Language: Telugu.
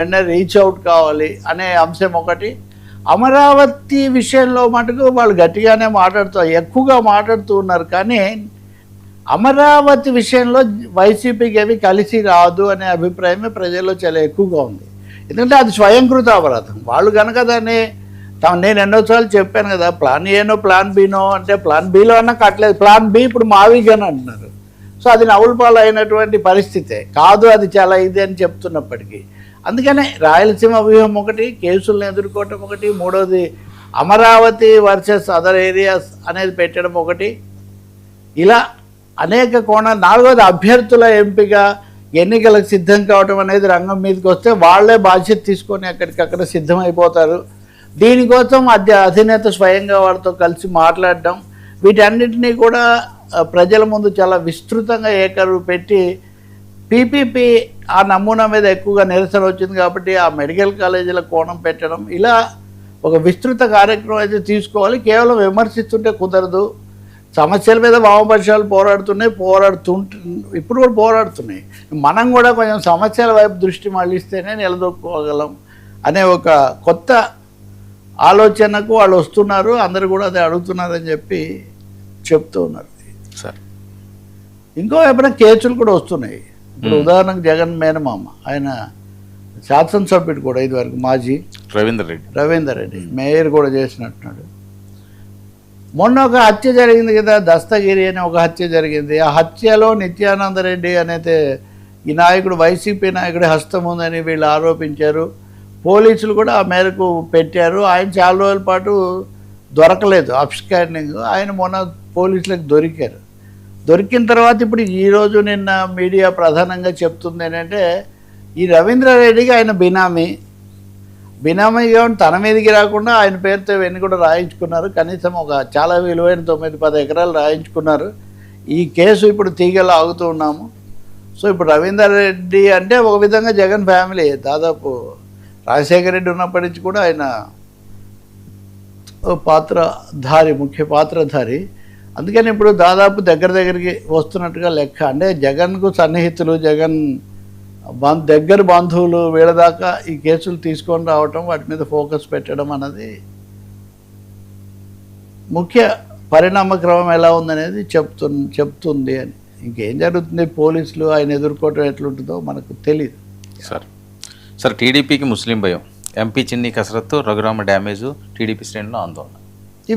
వెంటనే రీచ్ అవుట్ కావాలి అనే అంశం ఒకటి. అమరావతి విషయంలో మటుకు వాళ్ళు గట్టిగానే ఎక్కువగా మాట్లాడుతూ ఉన్నారు. కానీ అమరావతి విషయంలో వైసీపీకి ఏవి కలిసి రాదు అనే అభిప్రాయమే ప్రజల్లో చాలా ఎక్కువగా ఉంది. ఎందుకంటే అది స్వయంకృత అపరాధం. వాళ్ళు కనుక దాన్ని నేను ఎన్నోసార్లు చెప్పాను కదా, ప్లాన్ ఏనో ప్లాన్ బీనో అంటే ప్లాన్ బీలో అన్నా కట్టలేదు, ప్లాన్ బి ఇప్పుడు మావిగన్ అంటున్నారు. సో అది నవ్వులపాలు అయినటువంటి పరిస్థితే కాదు, అది చాలా ఇది అని చెప్తున్నప్పటికీ. అందుకనే రాయలసీమ వ్యూహం ఒకటి, కేసులను ఎదుర్కోవటం ఒకటి, మూడోది అమరావతి వర్సెస్ అదర్ ఏరియాస్ అనేది పెట్టడం ఒకటి, ఇలా అనేక కోణాలు. నాలుగోది అభ్యర్థుల ఎంపిక, ఎన్నికలకు సిద్ధం కావడం అనేది రంగం మీదకి వస్తే వాళ్లే బాధ్యత తీసుకొని అక్కడికక్కడ సిద్ధమైపోతారు. దీనికోసం అధినేత స్వయంగా వాళ్ళతో కలిసి మాట్లాడడం, వీటన్నిటినీ కూడా ప్రజల ముందు చాలా విస్తృతంగా ఏకరువు పెట్టి పీపీపీ ఆ నమూనా మీద ఎక్కువగా నిరసన వచ్చింది కాబట్టి ఆ మెడికల్ కాలేజీల కోణం పెట్టడం, ఇలా ఒక విస్తృత కార్యక్రమం అయితే తీసుకోవాలి. కేవలం విమర్శిస్తుంటే కుదరదు. సమస్యల మీద వామపక్షాలు ఇప్పుడు కూడా పోరాడుతున్నాయి. మనం కూడా కొంచెం సమస్యల వైపు దృష్టి మళ్ళిస్తేనే నిలదొక్కుకోగలం అనే ఒక కొత్త ఆలోచనకు వాళ్ళు వస్తున్నారు. అందరూ కూడా అది అడుగుతున్నారని చెప్పి చెప్తూ ఉన్నారు. సార్ ఇంకో ఎప్పుడైనా కేసులు కూడా వస్తున్నాయి. ఇప్పుడు ఉదాహరణకు జగన్ మేనమామ, ఆయన శాసనసభ్యుడు కూడా ఇదివరకు మాజీ రవీందర్ రెడ్డి మేయర్ కూడా చేసినట్టున్నాడు. మొన్న ఒక హత్య జరిగింది కదా, దస్తగిరి అనే ఒక హత్య జరిగింది. ఆ హత్యలో నిత్యానంద రెడ్డి అనేది ఈ నాయకుడు, వైసీపీ నాయకుడి హస్తం ఉందని వీళ్ళు ఆరోపించారు. పోలీసులు కూడా ఆ మేరకు పెట్టారు. ఆయన చాలా రోజుల పాటు దొరకలేదు, అబ్స్కాండింగ్. ఆయన మొన్న పోలీసులకు దొరికారు. దొరికిన తర్వాత ఇప్పుడు ఈరోజు నిన్న మీడియా ప్రధానంగా చెప్తుంది ఏంటంటే, ఈ రవీంద్రారెడ్డికి ఆయన బినామీగా తన మీదకి రాకుండా ఆయన పేరుతో ఇవన్నీ కూడా రాయించుకున్నారు. కనీసం ఒక చాలా విలువైన 9-10 ఎకరాలు రాయించుకున్నారు. ఈ కేసు ఇప్పుడు తీగలు ఆగుతూ ఉన్నాము. సో ఇప్పుడు రవీంద్రారెడ్డి అంటే ఒక విధంగా జగన్ ఫ్యామిలీ, దాదాపు రాజశేఖర రెడ్డి ఉన్నప్పటి నుంచి కూడా ఆయన ముఖ్య పాత్రధారి. అందుకని ఇప్పుడు దాదాపు దగ్గరికి వస్తున్నట్టుగా లెక్క. అంటే జగన్కు సన్నిహితులు, జగన్ దగ్గర బంధువులు వీళ్ళ దాకా ఈ కేసులు తీసుకొని రావటం, వాటి మీద ఫోకస్ పెట్టడం అన్నది ముఖ్య పరిణామక్రమం ఎలా ఉందనేది చెప్తుంది అని. ఇంకేం జరుగుతుంది, పోలీసులు ఆయన ఎదుర్కోవటం ఎట్లుంటుందో మనకు తెలియదు. సార్ టీడీపీకి ముస్లిం భయం, ఎంపీ చిన్ని కసరత్తు, రఘురామ డ్యామేజు, టీడీపీ శ్రేణుల్లో ఆందోళన.